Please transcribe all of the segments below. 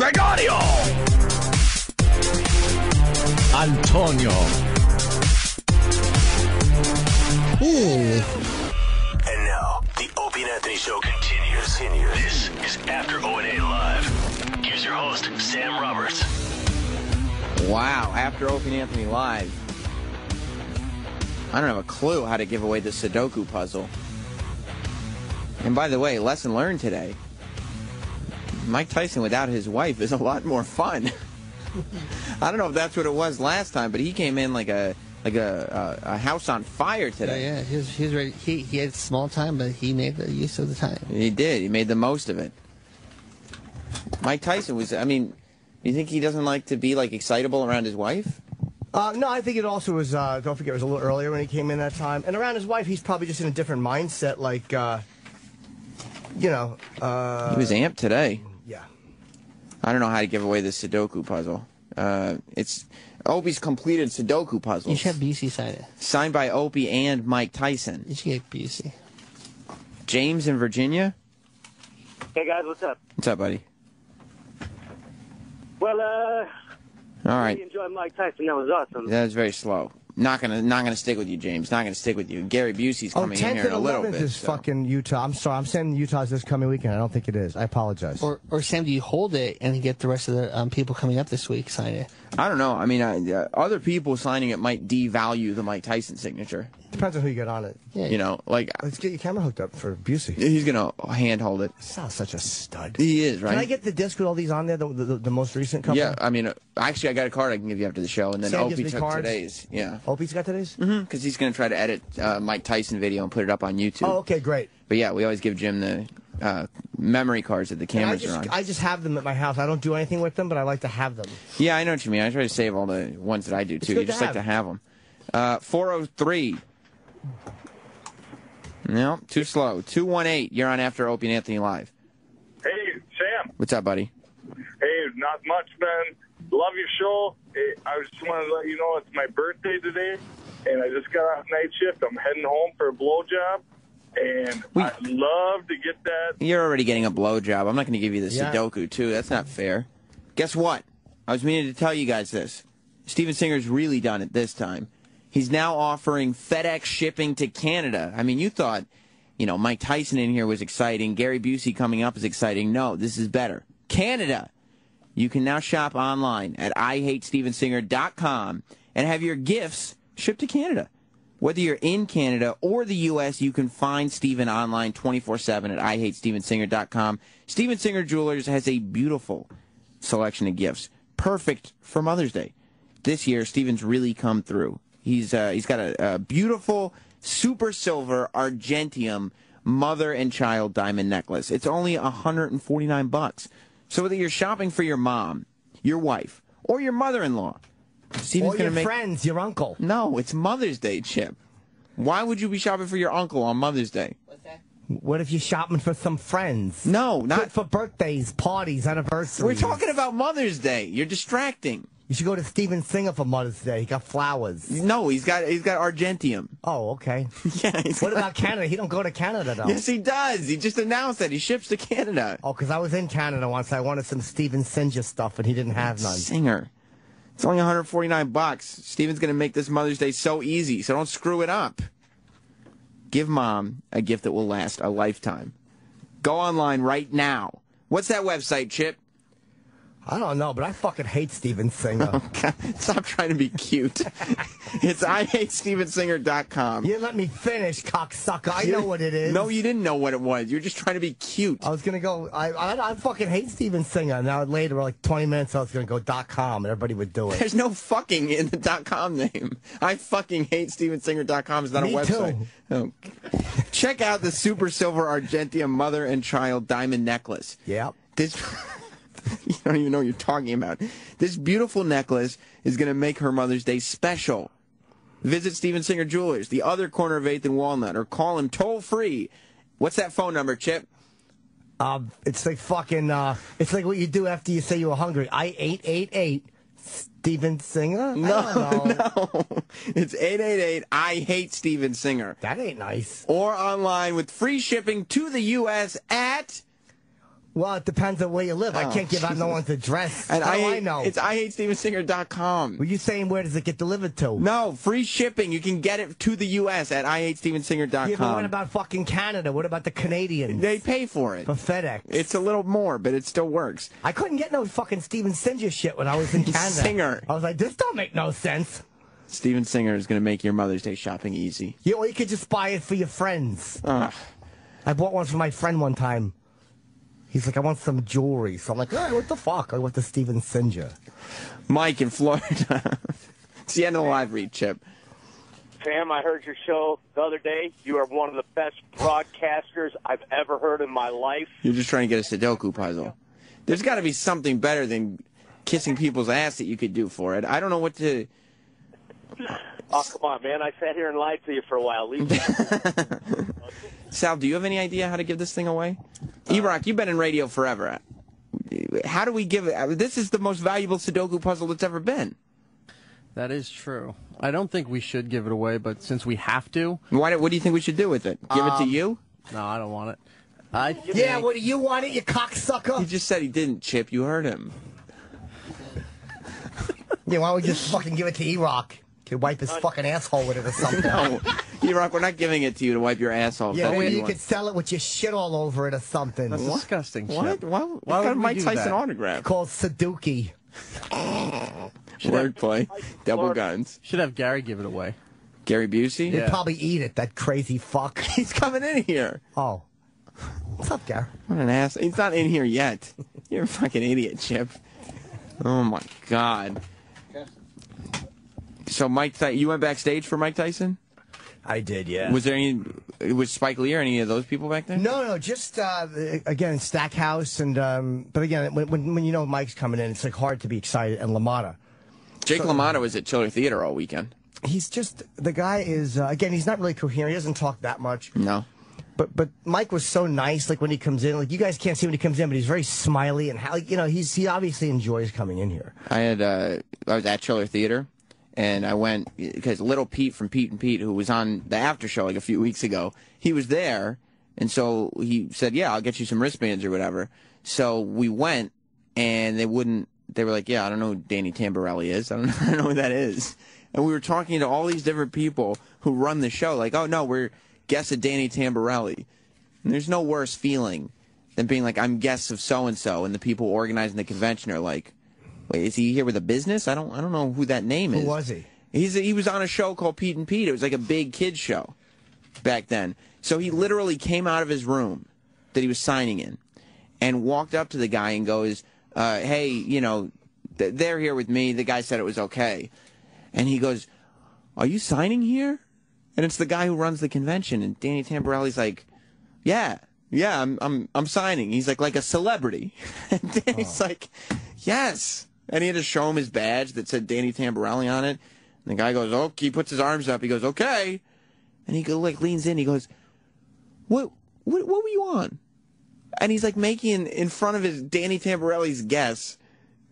Gregorio. Antonio. And now, the Opie and Anthony Show continues. This is After O&A Live. Here's your host, Sam Roberts. Wow, After Opie and Anthony Live. I don't have a clue how to give away the Sudoku puzzle. And by the way, lesson learned today. Mike Tyson without his wife is a lot more fun. I don't know if that's what it was last time, but he came in like a house on fire today. Yeah, he was ready. He had small time, but he made the use of the time. He did. He made the most of it. Mike Tyson was, I mean, you think he doesn't like to be, like, excitable around his wife? No, I think it also was, don't forget, it was a little earlier when he came in that time. And around his wife, he's probably just in a different mindset, like, you know. He was amped today. Yeah. I don't know how to give away this Sudoku puzzle. It's Opie's completed Sudoku puzzles. You should have Busey sign it. Signed by Opie and Mike Tyson. You should get Busey. James in Virginia? Hey, guys, what's up? What's up, buddy? Well, All right. really enjoyed Mike Tyson. That was awesome. That was very slow. Not gonna stick with you, James. Not gonna stick with you. Gary Busey's coming in here in a little bit. 10th and 11th is fucking Utah. I'm sorry. I'm saying Utah's this coming weekend. I don't think it is. I apologize. Or Sam, do you hold it and get the rest of the people coming up this week sign it? I don't know. I mean, other people signing it might devalue the Mike Tyson signature. Depends on who you get on it. Yeah. You know, like... Let's get your camera hooked up for Busey. He's going to handhold it. Sounds such a stud. He is, right? Can I get the disc with all these on there, the most recent couple? Yeah, I mean, actually, I got a card I can give you after the show, and then Sam gives Opie me took cards? today's. Yeah. Opie's got today's? Mm-hmm, because he's going to try to edit Mike Tyson video and put it up on YouTube. Oh, okay, great. But yeah, we always give Jim the memory cards that the cameras are on. I just have them at my house. I don't do anything with them, but I like to have them. Yeah, I know what you mean. I try to save all the ones that I do, too. You just like to have them. 403. No, too slow. 218, you're on After Opie and Anthony Live. Hey, Sam. What's up, buddy? Hey, not much, man. Love your show. Hey, I just wanted to let you know it's my birthday today, and I just got off night shift. I'm heading home for a blowjob, and I'd love to get that. You're already getting a blowjob. I'm not going to give you the Sudoku, too. That's not fair. Guess what? I was meaning to tell you guys this. Steven Singer's really done it this time. He's now offering FedEx shipping to Canada. I mean, you thought, you know, Mike Tyson in here was exciting. Gary Busey coming up is exciting. No, this is better. Canada. You can now shop online at IHateStevenSinger.com and have your gifts shipped to Canada. Whether you're in Canada or the U.S., you can find Steven online 24/7 at IHateStevenSinger.com. Steven Singer Jewelers has a beautiful selection of gifts, perfect for Mother's Day. This year, Steven's really come through. He's got a beautiful super silver argentium mother and child diamond necklace. It's only $149. So whether you're shopping for your mom, your wife, or your mother-in-law, Steven's or your friends, your uncle. No, it's Mother's Day, Chip. Why would you be shopping for your uncle on Mother's Day? What's that? What if you're shopping for some friends? No, not for birthdays, parties, anniversaries. We're talking about Mother's Day. You're distracting. You should go to Steven Singer for Mother's Day. He got flowers. No, he's got argentium. Oh, okay. Yeah. What about Canada? He don't go to Canada, though. Yes, he does. He just announced that he ships to Canada. Oh, because I was in Canada once. I wanted some Steven Singer stuff, and he didn't have none. Singer. It's only $149. Steven's going to make this Mother's Day so easy, so don't screw it up. Give Mom a gift that will last a lifetime. Go online right now. What's that website, Chip? I don't know, but I fucking hate Steven Singer. Oh, God. Stop trying to be cute. It's IHateStevenSinger.com. You didn't let me finish, cocksucker. I know what it is. No, you didn't know what it was. You're just trying to be cute. I was going to go, I fucking hate Steven Singer. Now later, like 20 minutes, I was going to go .com, and everybody would do it. There's no fucking in the .com name. I fucking hate StevenSinger.com. It's not a website. Too. Oh. Check out the Super Silver Argentium Mother and Child Diamond Necklace. Yep. This... You don't even know what you're talking about. This beautiful necklace is going to make her Mother's Day special. Visit Steven Singer Jewelers, the other corner of 8th and Walnut, or call him toll-free. What's that phone number, Chip? It's like fucking, it's like what you do after you say you were hungry. I-888 Steven Singer? No. It's 888 I Hate Steven Singer. That ain't nice. Or online with free shipping to the U.S. at... Well, it depends on where you live. I can't give out no one's address. And How do I know? It's IHateStevenSinger.com. Were you saying where does it get delivered to? No, free shipping. You can get it to the U.S. at IHateStevenSinger.com. Yeah, but what about fucking Canada? What about the Canadians? They pay for it. For FedEx. It's a little more, but it still works. I couldn't get no fucking Steven Singer shit when I was in Canada. Singer. I was like, this don't make no sense. Steven Singer is going to make your Mother's Day shopping easy. Yeah, or you could just buy it for your friends. Ugh. I bought one for my friend one time. He's like, I want some jewelry. So I'm like, hey, what the fuck? I want the Steven Singer. Mike in Florida. It's the end of the live read, Chip. Sam, I heard your show the other day. You are one of the best broadcasters I've ever heard in my life. You're just trying to get a Sudoku puzzle. There's got to be something better than kissing people's ass that you could do for it. I don't know what to... Oh, come on, man. I sat here and lied to you for a while. Leave me. Sal, do you have any idea how to give this thing away? E-Rock, you've been in radio forever. How do we give it? This is the most valuable Sudoku puzzle that's ever been. That is true. I don't think we should give it away, but since we have to... What do you think we should do with it? Give it to you? No, I don't want it. Yeah, what do you want it, you cocksucker? He just said he didn't, Chip. You heard him. Yeah, why don't we just fucking give it to E-Rock? Could wipe his fucking asshole with it or something. No, E-Rock, we're not giving it to you to wipe your asshole. Yeah, maybe you could sell it with your shit all over it or something. That's disgusting, What? Chip. Why got a Mike Tyson autograph? Called Sudoku. Wordplay. Double guns. Should have Gary give it away. Gary Busey? He'd probably eat it, that crazy fuck. He's coming in here. Oh. What's up, Gary? What an ass. He's not in here yet. You're a fucking idiot, Chip. Oh, my God. So Mike Tyson, you went backstage for Mike Tyson? I did, yeah. Was Spike Lee or any of those people back there? No, just again Stackhouse and but again when you know Mike's coming in, it's like hard to be excited. And LaMotta, Jake LaMotta was at Chiller Theater all weekend. He's just the guy is again he's not really coherent. He doesn't talk that much. No. But Mike was so nice. Like when he comes in, like you guys can't see when he comes in, but he's very smiley and he obviously enjoys coming in here. I was at Chiller Theater. And I went, because Little Pete from Pete and Pete, who was on the Aftershow like a few weeks ago, he was there. And so he said, yeah, I'll get you some wristbands or whatever. So we went, and they were like, yeah, I don't know who Danny Tamborelli is. I don't know who that is. And we were talking to all these different people who run the show, like, oh, no, we're guests of Danny Tamborelli. And there's no worse feeling than being like, I'm guests of so-and-so, and the people organizing the convention are like, wait, is he here with a business? I don't know who that name is. Who was he? He was on a show called Pete and Pete. It was like a big kids show back then. So he literally came out of his room that he was signing in and walked up to the guy and goes, hey, they're here with me. The guy said it was okay. And he goes, are you signing here? And it's the guy who runs the convention. And Danny Tamborelli's like, yeah, I'm signing. He's like a celebrity. And Danny's like, yes. And he had to show him his badge that said Danny Tamborelli on it. And the guy goes, oh, he puts his arms up. He goes, okay. And he leans in. He goes, what were you on? And he's like making, in front of his Danny Tamborelli's guests,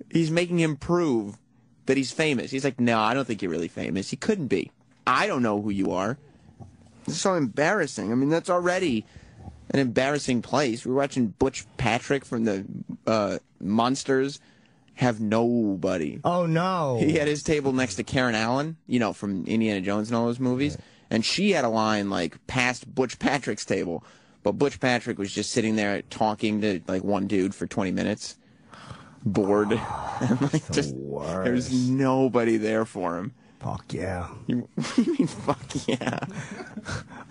he's making him prove that he's famous. He's like, no, I don't think you're really famous. He couldn't be. I don't know who you are. It's so embarrassing. I mean, that's already an embarrassing place. We were watching Butch Patrick from the Monsters have nobody. Oh, no. He had his table next to Karen Allen, from Indiana Jones and all those movies. Right. And she had a line, past Butch Patrick's table. But Butch Patrick was just sitting there talking to, one dude for 20 minutes. Bored. And, there was nobody there for him. Fuck yeah. You mean fuck yeah?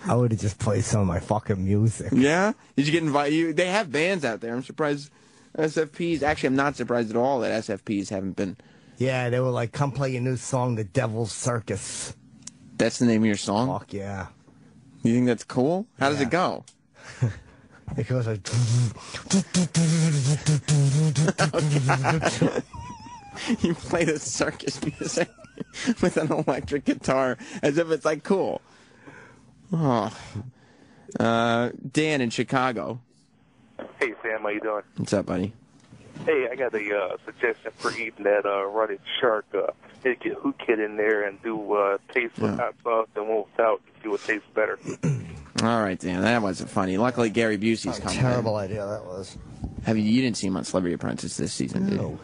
I would have just played some of my fucking music. Yeah? Did you get invited? They have bands out there. I'm surprised SFPs... Actually, I'm not surprised at all that SFPs haven't been... Yeah, they were like, come play your new song, The Devil's Circus. That's the name of your song? Fuck yeah. You think that's cool? How does it go? It goes like... You play the circus music with an electric guitar as if it's cool. Oh. Dan in Chicago. Hey Sam, how you doing? What's up, buddy? Hey, I got a suggestion for eating that running shark. Get Who Kid in there and do taste with hot sauce and one without. See what tastes better. All right, Dan. That wasn't funny. Luckily, Gary Busey's coming. Terrible idea that was. You didn't see him on Celebrity Apprentice this season, did you?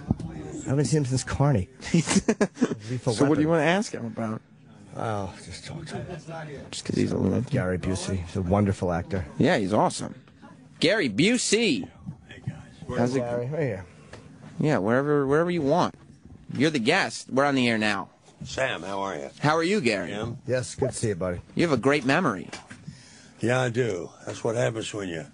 I haven't seen him since Carney. So what do you want to ask him about? Oh, just talk to him. Just because he's a little... Gary Busey. He's a wonderful actor. Yeah, he's awesome. Gary Busey. Hey, guys. How's it? Gary? Right here. Yeah, wherever you want. You're the guest. We're on the air now. Sam, how are you? How are you, Gary? Yes, good to see you, buddy. You have a great memory. Yeah, I do. That's what happens when you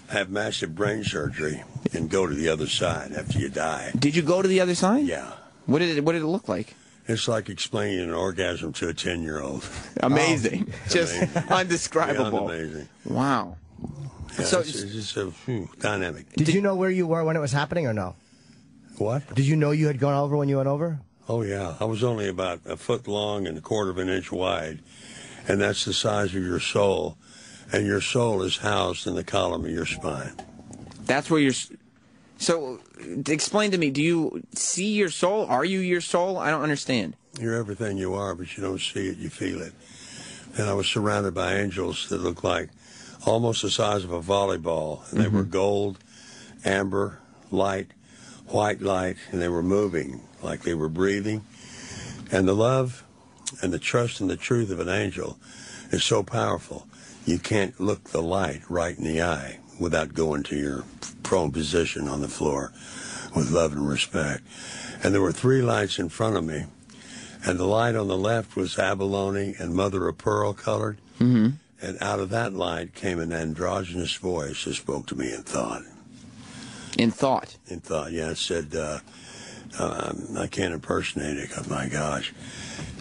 have massive brain surgery and go to the other side after you die. Did you go to the other side? Yeah. What did it look like? It's like explaining an orgasm to a 10-year-old. Amazing. Just Amazing. undescribable. Beyond amazing. Wow. Yeah, So it's just a dynamic. Did you know where you were when it was happening or no? What? Did you know you had gone over when you went over? Oh, yeah. I was only about a foot long and a quarter of an inch wide, and that's the size of your soul, and your soul is housed in the column of your spine. That's where you're... So, explain to me, do you see your soul? Are you your soul? I don't understand. You're everything you are, but you don't see it, you feel it. And I was surrounded by angels that looked like almost the size of a volleyball, and they were gold, amber, light, white light, and they were moving like they were breathing. And the love and the trust and the truth of an angel is so powerful, you can't look the light right in the eye without going to your prone position on the floor with love and respect. And there were 3 lights in front of me, and the light on the left was abalone and mother of pearl colored, and out of that light came an androgynous voice that spoke to me in thought. In thought? In thought, yeah. It said, I can't impersonate it, because my gosh.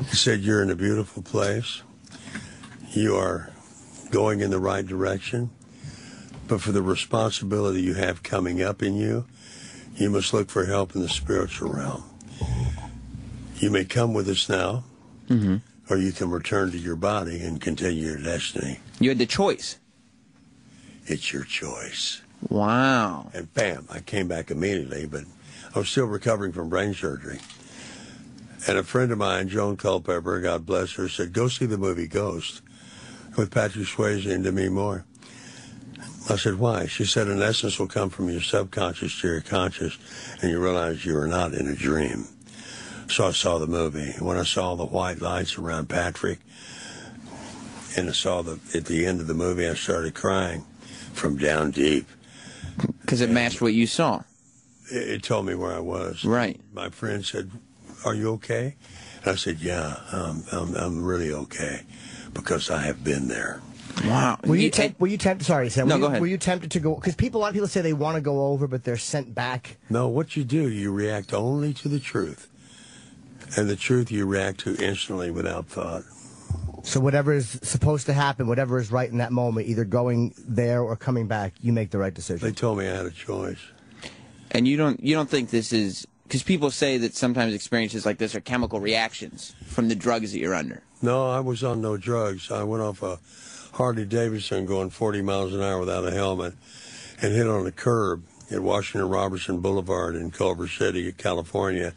It said, you're in a beautiful place. You are going in the right direction. But for the responsibility you have coming up in you, you must look for help in the spiritual realm. You may come with us now, or you can return to your body and continue your destiny. You had the choice. It's your choice. Wow. And bam, I came back immediately, but I was still recovering from brain surgery. And a friend of mine, Joan Culpepper, God bless her, said, go see the movie Ghost with Patrick Swayze and Demi Moore. I said, why? She said, an essence will come from your subconscious to your conscious, and you realize you are not in a dream. So I saw the movie. When I saw the white lights around Patrick, and I saw at the end of the movie, I started crying from down deep. Because it matched what you saw. It told me where I was. Right. My friend said, are you okay? And I said, yeah, I'm really okay, because I have been there. Wow. Were you tempted? Sorry, Sam. No, go ahead. Were you tempted to go? Because a lot of people say they want to go over, but they're sent back. No, what you do, you react only to the truth. And the truth you react to instantly without thought. So whatever is supposed to happen, whatever is right in that moment, either going there or coming back, you make the right decision. They told me I had a choice. And you don't think this is... Because people say that sometimes experiences like this are chemical reactions from the drugs that you're under. No, I was on no drugs. I went off a Harley Davidson going 40 miles an hour without a helmet and hit on a curb at Washington Robertson Boulevard in Culver City, California,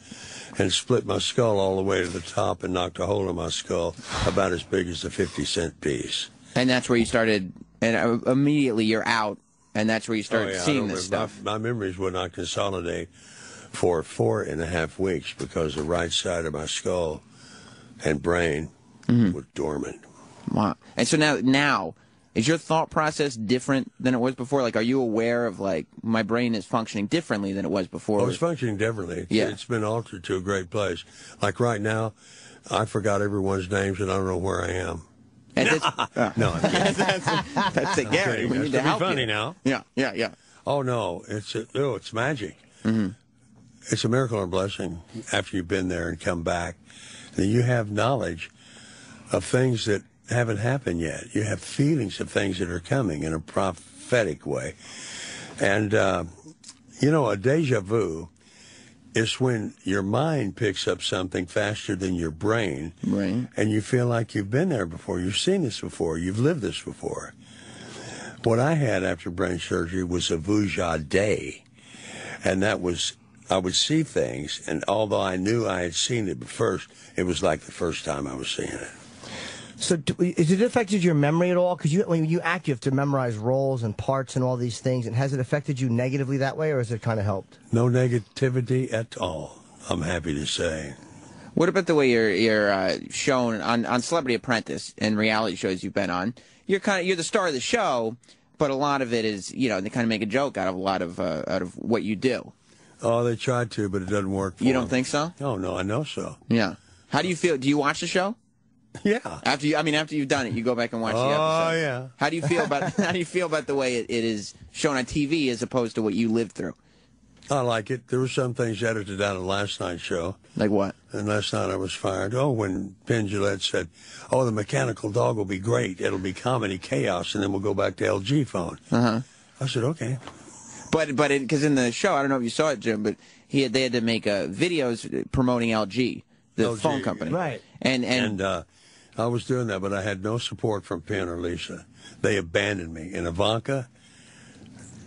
and split my skull all the way to the top and knocked a hole in my skull about as big as a 50-cent piece. And that's where you started, and immediately you're out, and that's where you started seeing this stuff. My memories would not consolidate for 4.5 weeks because the right side of my skull and brain was dormant. Wow. And so now, is your thought process different than it was before? Like, are you aware of, like, my brain is functioning differently than it was before? Oh, it's functioning differently. It's been altered to a great place. Like right now, I forgot everyone's names and I don't know where I am. No, that's it, Gary. We need to help funny you. now. Yeah. Oh no, it's magic. It's a miracle and a blessing after you've been there and come back. Then you have knowledge of things that haven't happened yet. You have feelings of things that are coming in a prophetic way. And, a deja vu is when your mind picks up something faster than your brain. Right. And you feel like you've been there before. You've seen this before. You've lived this before. What I had after brain surgery was a vuja day. And that was, I would see things, and although I knew I had seen it first, it was like the first time I was seeing it. So, has it affected your memory at all? Because when you act, you have to memorize roles and parts and all these things. And has it affected you negatively that way, or has it kind of helped? No negativity at all, I'm happy to say. What about the way you're shown on Celebrity Apprentice and reality shows you've been on? You're the star of the show, but a lot of it is, they kind of make a joke out of a lot of what you do. Oh, they tried to, but it doesn't work for You don't them. think so? Oh, no, I know so. Yeah. How do you feel? Do you watch the show? Yeah. After you've done it, you go back and watch the episode. Oh, yeah. How do you feel about the way it is shown on TV as opposed to what you lived through? I like it. There were some things edited out of last night's show. Like what? And last night I was fired. Oh, when Penn Jillette said, "Oh, the mechanical dog will be great. It'll be comedy chaos, and then we'll go back to LG phone." I said, "Okay." But because in the show, I don't know if you saw it, Jim, but they had to make videos promoting LG, the LG, phone company, right? And I was doing that, but I had no support from Penn or Lisa. They abandoned me. And Ivanka,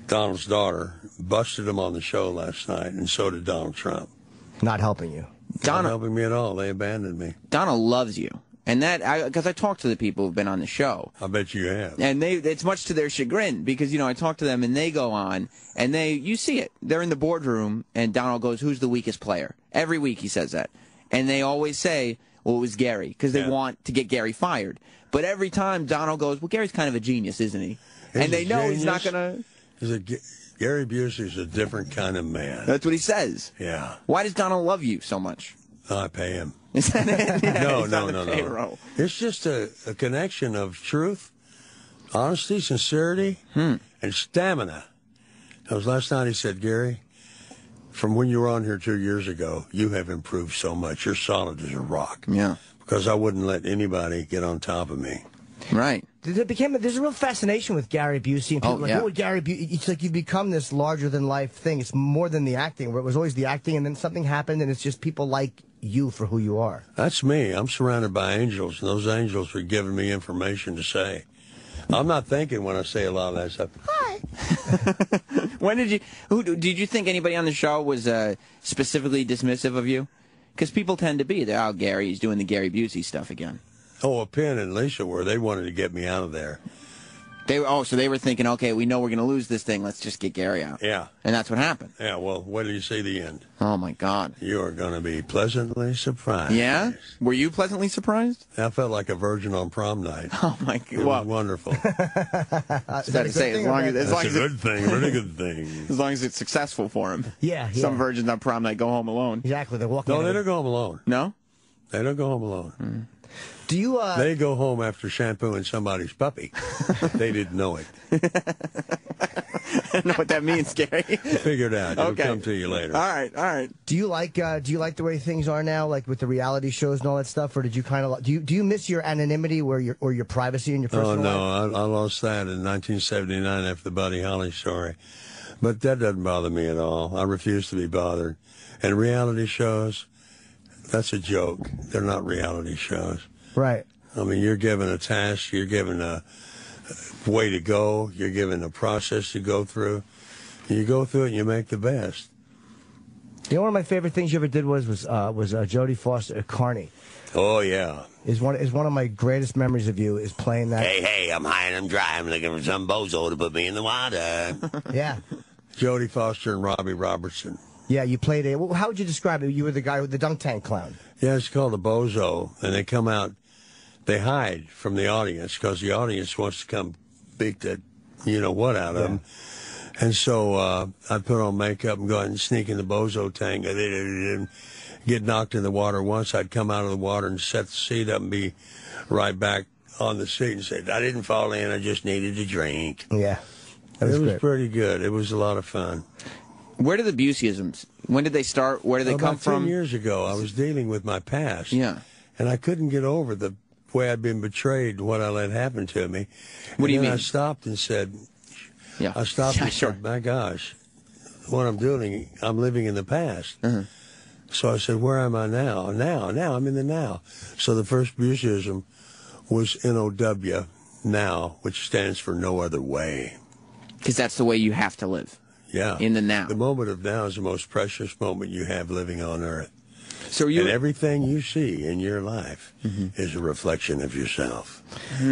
Donald's daughter, busted him on the show last night, and so did Donald Trump. Not helping you. Not helping me at all. They abandoned me. Donald loves you. And because I talked to the people who've been on the show. I bet you have. And it's much to their chagrin because, I talk to them and they go on and you see it. They're in the boardroom and Donald goes, "Who's the weakest player?" Every week he says that. And they always say, "Well, it was Gary," because they want to get Gary fired. But every time Donald goes, "Well, Gary's kind of a genius, isn't he?" And they know he's not going to... Gary Busey's a different kind of man. That's what he says. Yeah. Why does Donald love you so much? I pay him. Is that it? Yeah, No. It's just a connection of truth, honesty, sincerity, and stamina. Because last night he said, "Gary, from when you were on here 2 years ago, you have improved so much. You're solid as a rock." Yeah. Because I wouldn't let anybody get on top of me. Right. There's a real fascination with Gary Busey. And people who would Gary Busey? It's like you've become this larger-than-life thing. It's more than the acting, where it was always the acting, and then something happened, and it's just people like you for who you are. That's me. I'm surrounded by angels, and those angels are giving me information to say. I'm not thinking when I say a lot of that stuff. Hi. When did you think anybody on the show was specifically dismissive of you? Because people tend to be. Oh, Gary's doing the Gary Busey stuff again. Oh, Penn and Lisa were. They wanted to get me out of there. So they were thinking, okay, we know we're going to lose this thing. Let's just get Gary out. Yeah. And that's what happened. Yeah, well, wait till you see the end. Oh, my God. You are going to be pleasantly surprised. Yeah? Were you pleasantly surprised? I felt like a virgin on prom night. Oh, my God. It was wonderful. That's a good thing. That's a good thing, really good thing. As long as it's successful for him. Yeah. Some virgins on prom night go home alone. Exactly. They're walking. No, they don't go home alone. No? They don't go home alone. Do you? They go home after shampooing somebody's puppy. They didn't know it. I don't know what that means, Gary. Figure it out. It'll come to you later. All right. Do you like the way things are now, like with the reality shows and all that stuff, or did you kind of do you miss your anonymity or your privacy in your personal life? Oh no, I lost that in 1979 after the Buddy Holly story, but that doesn't bother me at all. I refuse to be bothered. And reality shows, that's a joke. They're not reality shows. Right. I mean, you're given a task, you're given a way to go, you're given a process to go through. You go through it and you make the best. You know, one of my favorite things you ever did was Jodie Foster at Carney. Oh, yeah. Is one of my greatest memories of you is playing that. Hey, I'm high and I'm dry. I'm looking for some bozo to put me in the water. Yeah. Jodie Foster and Robbie Robertson. Yeah, you played it. How would you describe it? You were the guy with the dunk tank clown. Yeah, it's called a bozo, and they come out, they hide from the audience because the audience wants to come beat the you-know-what out of them. And so I'd put on makeup and go out and sneak in the bozo tank and get knocked in the water once. I'd come out of the water and set the seat up and be right back on the seat and say, "I didn't fall in, I just needed a drink." Yeah. It was pretty good. It was a lot of fun. Where did the Buseyisms, when did they start? Where did they come from? 10 years ago, I was dealing with my past. Yeah. And I couldn't get over the way I'd been betrayed, what I let happen to me. What do you mean? I stopped and said, Sure. "My gosh, what I'm doing, I'm living in the past." Uh-huh. So I said, "Where am I now? Now, I'm in the now." So the first Buseyism was NOW, now, which stands for no other way. Because that's the way you have to live. Yeah. In the now. The moment of now is the most precious moment you have living on earth. And everything you see in your life is a reflection of yourself.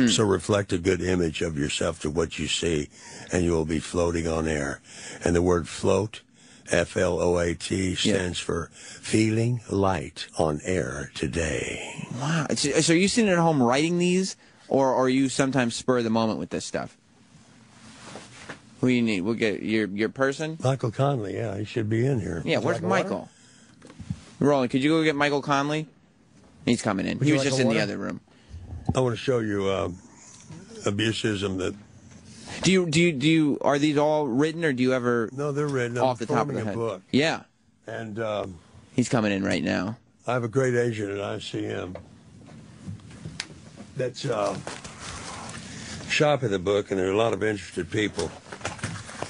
So reflect a good image of yourself to what you see, and you will be floating on air. And the word float, F-L-O-A-T, stands for feeling light on air today. Wow. So are you sitting at home writing these, or are you sometimes spur of the moment with this stuff? Who do you need? We'll get your person? Michael Conley, yeah, he should be in here. Yeah, where's Michael? Roland, could you go get Michael Conley? He's coming in. He was just in the other room. I want to show you abusism that... Do you are these all written, or do you ever... No, they're written. Off the top of the head. Book. Yeah. And he's coming in right now. I have a great agent at ICM that's shopping the book, and there are a lot of interested people.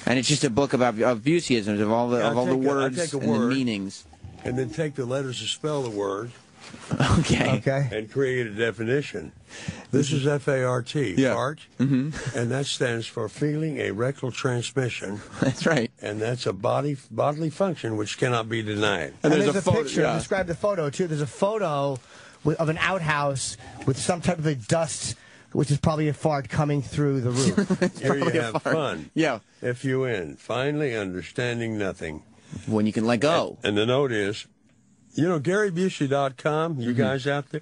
And it's just a book about abusisms, of all the words and the meanings. And then take the letters to spell the word. Okay. And create a definition. This is F-A-R-T, fart, and that stands for feeling a rectal transmission. That's right. And that's a bodily function which cannot be denied. And there's a picture. Describe the photo, too. There's a photo of an outhouse with some type of a dust, which is probably a fart coming through the roof. Here you have fun. Yeah. F-U-N, finally understanding nothing. When you can let go. And the note is, GaryBusey.com, you guys out there,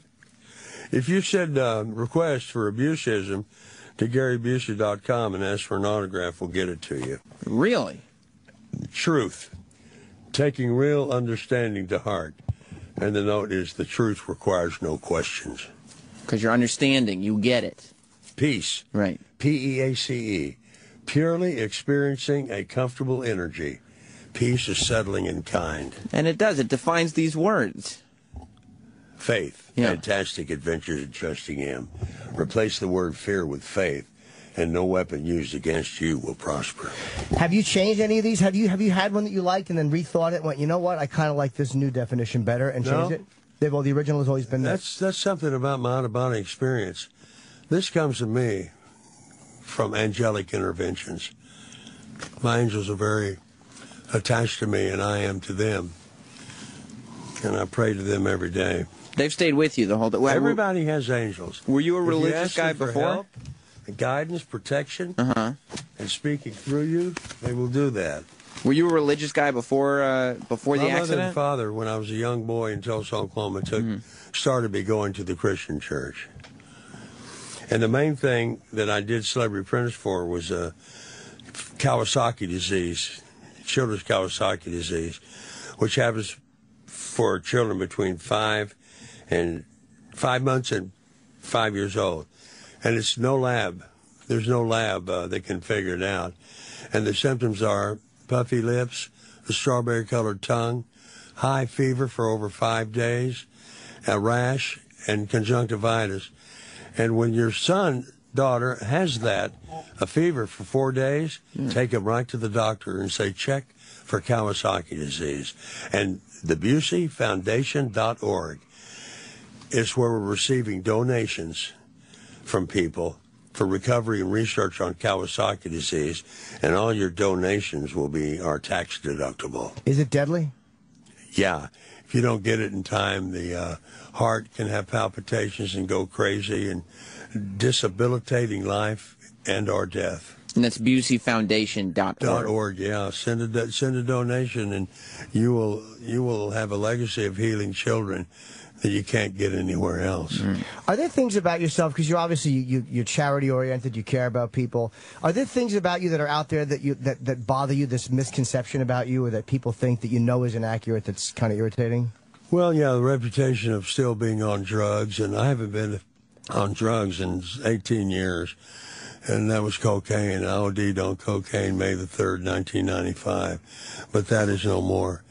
if you said request for abusism to GaryBusey.com and ask for an autograph, we'll get it to you. Really? Truth. Taking real understanding to heart. And the note is, the truth requires no questions. Because you're understanding, you get it. Peace. Right. P-E-A-C-E. Purely experiencing a comfortable energy. Peace is settling and kind. And it does. It defines these words. Faith. Fantastic adventures in trusting Him. Replace the word fear with faith, and no weapon used against you will prosper. Have you changed any of these? Have you had one that you liked and then rethought it and went, you know what, I kind of like this new definition better, and changed it? Well, the original has always been That's something about my out-of-body experience. This comes to me from angelic interventions. My angels are very attached to me, and I am to them. And I pray to them every day. They've stayed with you the whole time. Everybody has angels. Were you a religious guy for before? Help, guidance, protection, and speaking through you, they will do that. Were you a religious guy before the My mother accident? and father, when I was a young boy in Tulsa, Oklahoma, started me going to the Christian church. And the main thing that I did Celebrity Apprentice for was Kawasaki Disease, children's Kawasaki Disease, which happens for children between 5 months and 5 years old. And it's no lab. There's no lab that can figure it out. And the symptoms are puffy lips, a strawberry-colored tongue, high fever for over 5 days, a rash, and conjunctivitis. And when your daughter has that, a fever for 4 days, take them right to the doctor and say, check for Kawasaki disease. And the BuseyFoundation.org is where we're receiving donations from people for recovery and research on Kawasaki disease, and all your donations are tax deductible. Is it deadly? Yeah. If you don't get it in time, the heart can have palpitations and go crazy, and disabilitating life and or death. And that's BuseyFoundation.org. Yeah. Send a donation, and you will have a legacy of healing children that you can't get anywhere else. Are there things about yourself, because you're obviously you're charity oriented, you care about people. Are there things about you that are out there that bother you, this misconception about you, or that people think that you know is inaccurate, that's kind of irritating? Well, yeah, the reputation of still being on drugs, and I haven't been on drugs in 18 years, and that was cocaine. I OD'd on cocaine May the 3rd, 1995, but that is no more.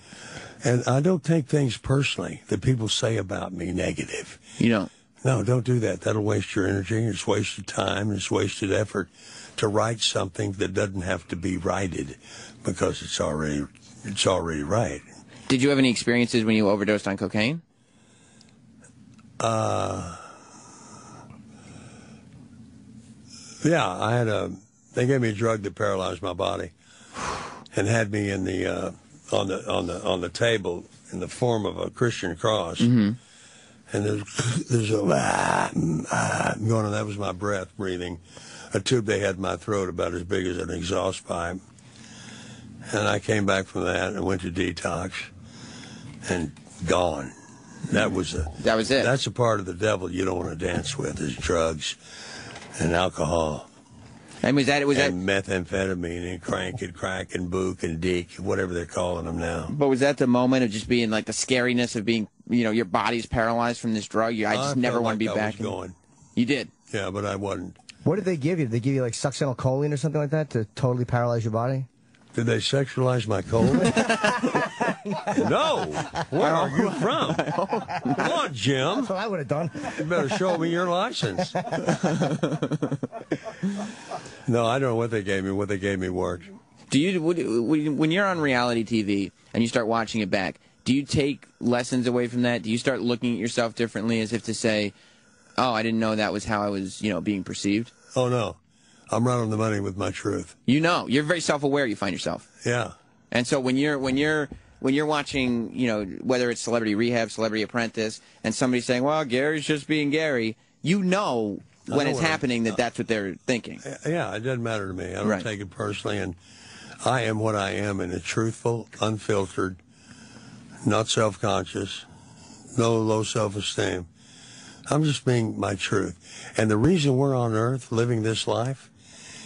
And I don't take things personally that people say about me negative. You don't? No, don't do that. That'll waste your energy. It's wasted time. It's wasted effort to write something that doesn't have to be righted because it's already right. Did you have any experiences when you overdosed on cocaine? Yeah, they gave me a drug that paralyzed my body and had me in the on the table in the form of a Christian cross. Mm-hmm. And there's a going on. That was my breath breathing. A tube they had in my throat about as big as an exhaust pipe. And I came back from that and went to detox and gone. That was it. That's a part of the devil you don't want to dance with, is drugs and alcohol. And was that methamphetamine and crack and book and deek, whatever they're calling them now. But was that the moment of just being like the scariness of being, your body's paralyzed from this drug? I just never want to be back. You did? Yeah, but I wasn't. What did they give you? Did they give you like succinylcholine or something like that to totally paralyze your body? Did they sexualize my colon? No. Where are you from? Come on, Jim. That's what I would have done. You better show me your license. No, I don't know what they gave me. What they gave me worked. Do you, when you're on reality TV and you start watching it back, do you take lessons away from that? Do you start looking at yourself differently, as if to say, "Oh, I didn't know that was how I was, being perceived"? Oh no, I'm right on the money with my truth. You're very self-aware. You find yourself. Yeah. And so when you're watching, whether it's Celebrity Rehab, Celebrity Apprentice, and somebody's saying, "Well, Gary's just being Gary," when it's happening that's what they're thinking. Yeah, it doesn't matter to me. I don't take it personally, and I am what I am in a truthful, unfiltered, not self-conscious, no low self-esteem. I'm just being my truth. And the reason we're on earth living this life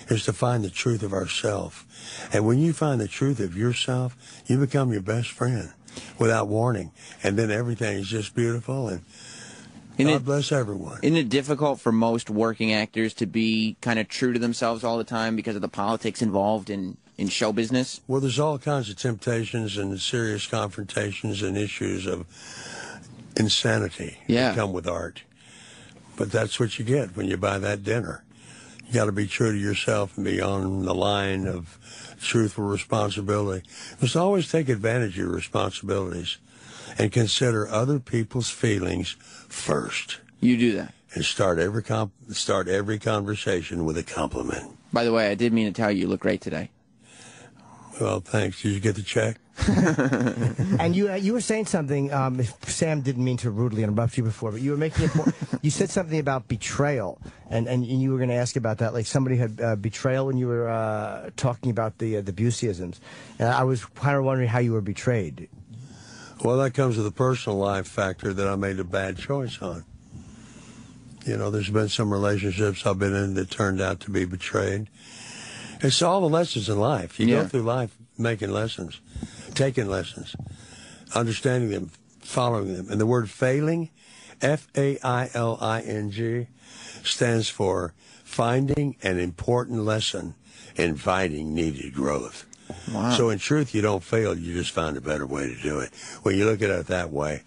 is to find the truth of ourselves. And when you find the truth of yourself, you become your best friend without warning. And then everything is just beautiful, and God bless everyone. Isn't it difficult for most working actors to be kind of true to themselves all the time because of the politics involved in show business? Well, there's all kinds of temptations and serious confrontations and issues of insanity that come with art. But that's what you get when you buy that dinner. You got to be true to yourself and be on the line of truthful responsibility. You must always take advantage of your responsibilities and consider other people's feelings first. You do that. And start every conversation with a compliment. By the way, I did mean to tell you look great today. Well, thanks. Did you get the check? And you were saying something. Sam didn't mean to rudely interrupt you before, but you were making it more. You said something about betrayal, and you were going to ask about that. Like somebody had betrayal when you were talking about the Buseyisms, and I was kind of wondering how you were betrayed. Well, that comes with the personal life factor that I made a bad choice on. There's been some relationships I've been in that turned out to be betrayed. It's all the lessons in life. You go through life making lessons, taking lessons, understanding them, following them. And the word failing, F-A-I-L-I-N-G, stands for finding an important lesson, inviting needed growth. Wow. So in truth, you don't fail. You just find a better way to do it. When you look at it that way,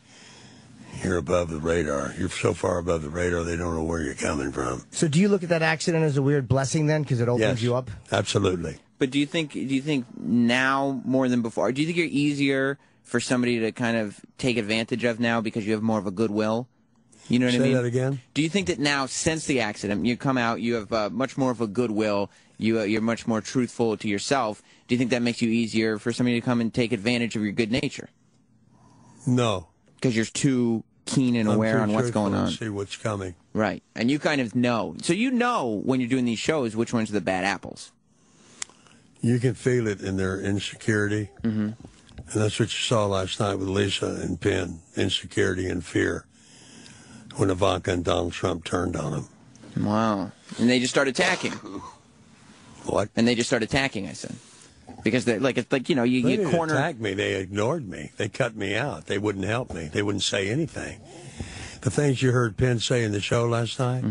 you're above the radar. You're so far above the radar, they don't know where you're coming from. So do you look at that accident as a weird blessing then, because it opens you up? Absolutely. But do you think now more than before? Do you think you're easier for somebody to kind of take advantage of now because you have more of a goodwill? You know what I mean? Say that again? Do you think that now, since the accident, you come out, you have much more of a goodwill, you're much more truthful to yourself? Do you think that makes you easier for somebody to come and take advantage of your good nature? No. Because you're too keen and aware on what's going on. See what's coming. Right. And you kind of know. So you know when you're doing these shows which ones are the bad apples. You can feel it in their insecurity. Mm-hmm. And that's what you saw last night with Lisa and Penn, insecurity and fear, when Ivanka and Donald Trump turned on them. Wow. And they just started attacking. What? And they just started attacking, I said. Because they you didn't corner. attack me. They ignored me. They cut me out. They wouldn't help me. They wouldn't say anything. The things you heard Penn say in the show last night,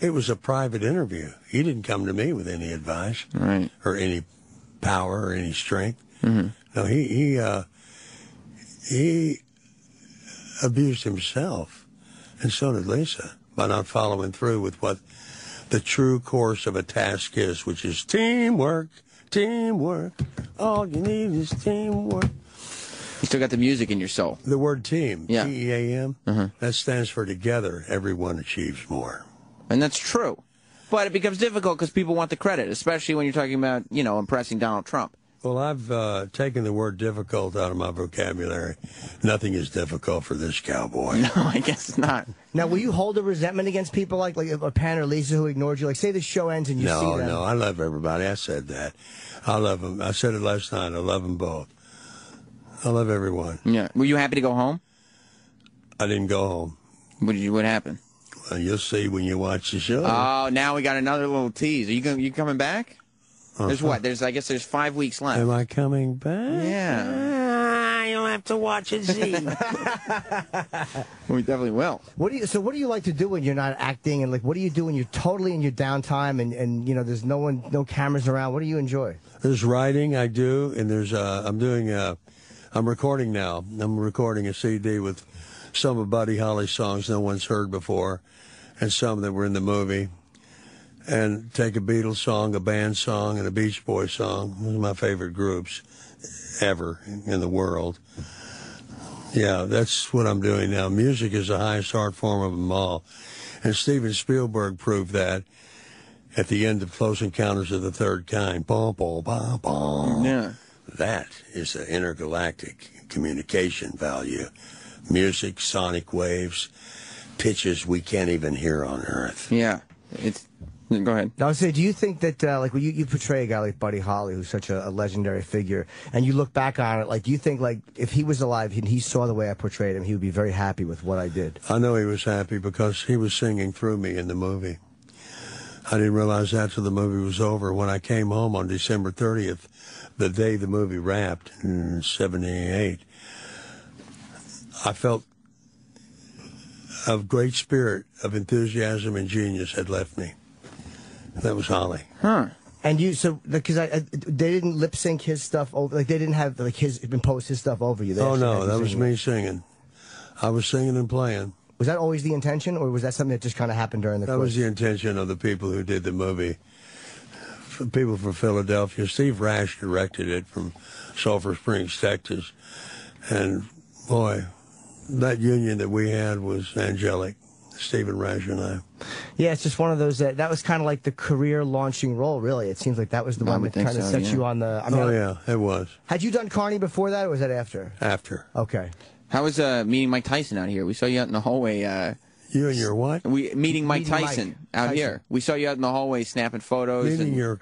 it was a private interview. He didn't come to me with any advice, right, or any power or any strength. Mm-hmm. No, he abused himself, and so did Lisa, by not following through with what the true course of a task is, which is teamwork. Teamwork. All you need is teamwork. You still got the music in your soul. The word team, yeah. T-E-A-M, that stands for together, everyone achieves more. And that's true. But it becomes difficult because people want the credit, especially when you're talking about, impressing Donald Trump. Well, I've taken the word difficult out of my vocabulary. Nothing is difficult for this cowboy. No, I guess not. Now, will you hold a resentment against people like a Pan or Lisa who ignored you? Like, say the show ends and you see them. No, I love everybody. I said that. I love them. I said it last night. I love them both. I love everyone. Yeah. Were you happy to go home? I didn't go home. What happened? Well, you'll see when you watch the show. Oh, now we got another little tease. Are you coming back? There's what? I guess there's 5 weeks left. Am I coming back? Yeah. You'll have to watch and see. We definitely will. What do you like to do when you're not acting? And like, what do you do when you're totally in your downtime and you know there's no cameras around? What do you enjoy? There's writing I do, and there's I'm recording now. I'm recording a CD with some of Buddy Holly's songs no one's heard before, and some that were in the movie. And take a Beatles song, a band song, and a Beach Boys song. Those are my favorite groups ever in the world. Yeah, that's what I'm doing now. Music is the highest art form of them all. And Steven Spielberg proved that at the end of Close Encounters of the Third Kind. Bom, bom, bom, bom. Yeah. That is the intergalactic communication value. Music, sonic waves, pitches we can't even hear on Earth. Yeah. Go ahead. I would say, do you think that, like, when you portray a guy like Buddy Holly, who's such a legendary figure, and you look back on it, like, do you think, like, if he was alive and he saw the way I portrayed him, he would be very happy with what I did? I know he was happy because he was singing through me in the movie. I didn't realize that till the movie was over. When I came home on December 30th, the day the movie wrapped in 78, I felt a great spirit of enthusiasm and genius had left me. That was Holly. Huh. And because they didn't lip sync his stuff over, like they didn't have like impose his stuff over you. Oh no, that was me singing. I was singing and playing. Was that always the intention, or was that something that just kind of happened during the? That was the intention of the people who did the movie. People from Philadelphia. Steve Rash directed it from Sulphur Springs, Texas, and boy, that union that we had was angelic. Stephen Rash and I. Yeah, it's just one of those that was kind of like the career launching role, really. It seems like that was the one that kind of set you on the... yeah, it was. Had you done Carney before that, or was that after? After. Okay. How was meeting Mike Tyson out here? We saw you out in the hallway. You and your what? Meeting Mike Tyson out here. We saw you out in the hallway snapping photos. Meeting your...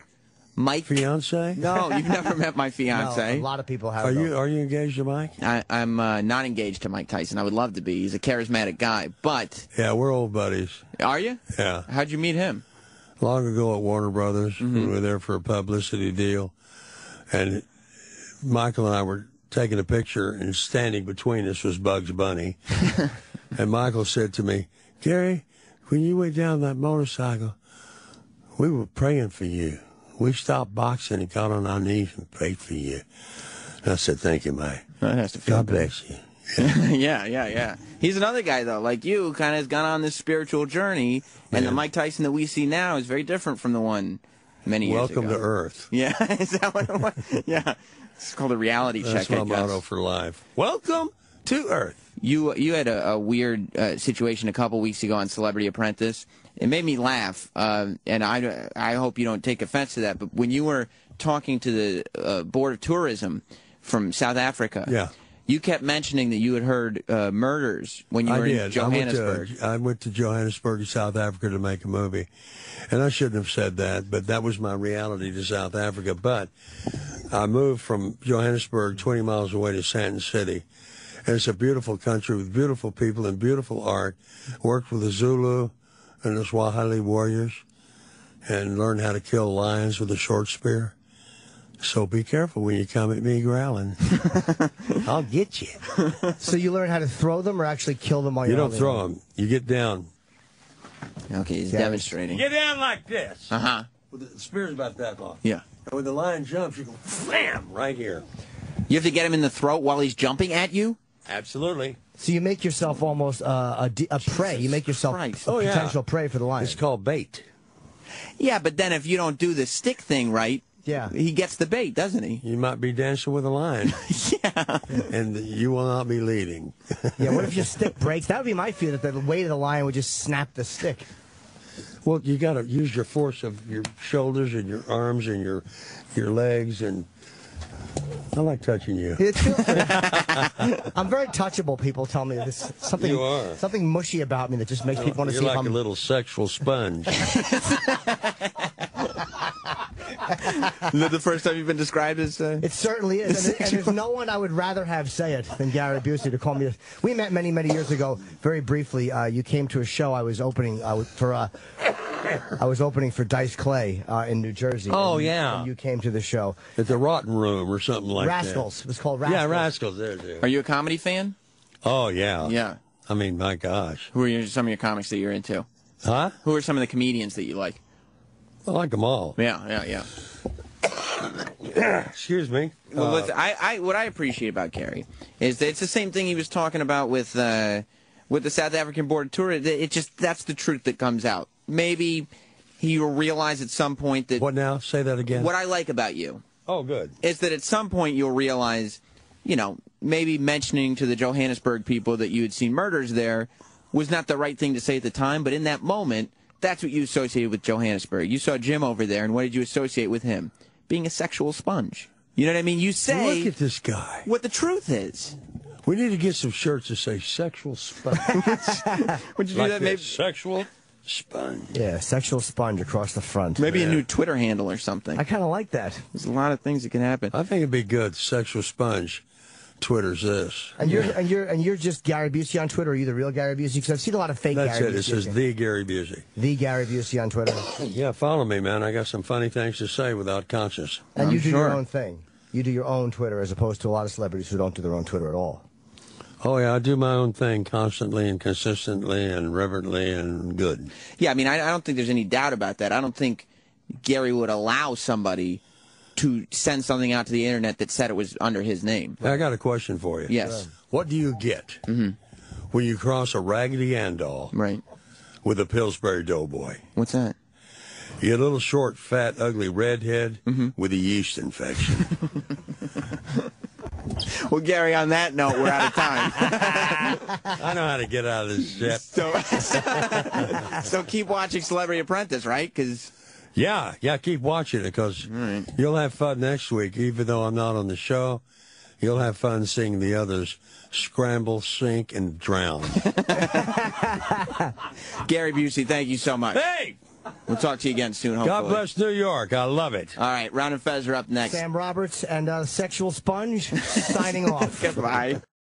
Mike? Fiance? No, you've never met my fiance. No, a lot of people have. Are you engaged to Mike? I'm not engaged to Mike Tyson. I would love to be. He's a charismatic guy, but... Yeah, we're old buddies. Are you? Yeah. How'd you meet him? Long ago at Warner Brothers. We were there for a publicity deal. And Michael and I were taking a picture, and standing between us was Bugs Bunny. And Michael said to me, Gary, when you went down that motorcycle, we were praying for you. We stopped boxing and got on our knees and prayed for you. And I said, thank you, Mike. That has to feel God good. bless you. Yeah. He's another guy, though, like you, kind of has gone on this spiritual journey, and the Mike Tyson that we see now is very different from the one many years ago. Welcome to Earth. Yeah, is that what it was? Yeah. It's called a reality check, That's my motto for life. Welcome to Earth. You had a weird situation a couple weeks ago on Celebrity Apprentice. It made me laugh, and I hope you don't take offense to that, but when you were talking to the Board of Tourism from South Africa, you kept mentioning that you had heard murders when you were in Johannesburg. I went to Johannesburg, South Africa to make a movie, and I shouldn't have said that, but that was my reality to South Africa. But I moved from Johannesburg 20 miles away to Sandton City, and it's a beautiful country with beautiful people and beautiful art. Worked with the Zulu and the Swahili warriors, and learned how to kill lions with a short spear. So be careful when you come at me growling. I'll get you. So you learn how to throw them or actually kill them while you're You don't throw them. You get down. Okay, he's demonstrating. You get down like this. Uh-huh. With the spear's about that long. Yeah. And when the lion jumps, you go, bam, right here. You have to get him in the throat while he's jumping at you? Absolutely. So you make yourself almost a prey. You make yourself a potential prey for the lion. It's called bait. Yeah, but then if you don't do the stick thing right, he gets the bait, doesn't he? You might be dancing with a lion. Yeah. And you will not be leading. Yeah, what if your stick breaks? That would be my fear, that the weight of the lion would just snap the stick. Well, you got to use your force of your shoulders and your arms and your legs, and I like touching you. I'm very touchable. People tell me this something. You are. Something mushy about me that just makes people want to see. You're if like I'm a little sexual sponge. Isn't that the first time you've been described as? It certainly is, and there's no one I would rather have say it than Gary Busey to call me. We met many years ago. Very briefly, you came to a show I was opening for Dice Clay in New Jersey. Oh, and yeah. and you came to the show At the Rotten Room or something like Rascals. that. It was called Rascals. Yeah, Rascals. There. Are you a comedy fan? Oh, yeah. Yeah. I mean, my gosh. Who are some of your comics that you're into? Huh? Who are some of the comedians that you like? I like them all. Yeah. Excuse me. Well, what I appreciate about Gary is that it's the same thing he was talking about with the South African border tour. That's the truth that comes out. Maybe he will realize at some point that. What now? Say that again. What I like about you. Oh, good. Is that at some point you'll realize, maybe mentioning to the Johannesburg people that you had seen murders there was not the right thing to say at the time, but in that moment, that's what you associated with Johannesburg. You saw Jim over there, and what did you associate with him? Being a sexual sponge. You know what I mean? You say... Look at this guy. What the truth is. We need to get some shirts that say sexual sponge. Would you do like that? Maybe sexual sponge. Yeah, sexual sponge across the front. Maybe a new Twitter handle or something. I kind of like that. There's a lot of things that can happen. I think it'd be good. Sexual sponge. Twitter's this. And you're just Gary Busey on Twitter. Are you the real Gary Busey? Because I've seen a lot of fake That's Gary Busey. It says the Gary Busey. The Gary Busey on Twitter. Yeah, follow me, man. I got some funny things to say without conscience. And you do your own thing. You do your own Twitter as opposed to a lot of celebrities who don't do their own Twitter at all. Oh, yeah, I do my own thing constantly and consistently and reverently and good. Yeah, I mean, I don't think there's any doubt about that. I don't think Gary would allow somebody to send something out to the internet that said it was under his name. I got a question for you. Yes. What do you get when you cross a Raggedy Ann doll with a Pillsbury Doughboy? What's that? You get a little short, fat, ugly redhead with a yeast infection. Well, Gary, on that note, we're out of time. I know how to get out of this shit. So keep watching Celebrity Apprentice, right? Because... Yeah, keep watching it because you'll have fun next week. Even though I'm not on the show, you'll have fun seeing the others scramble, sink, and drown. Gary Busey, thank you so much. Hey! We'll talk to you again soon, hopefully. God bless New York. I love it. All right, Round and Fez are up next. Sam Roberts and Sexual Sponge signing off. Goodbye.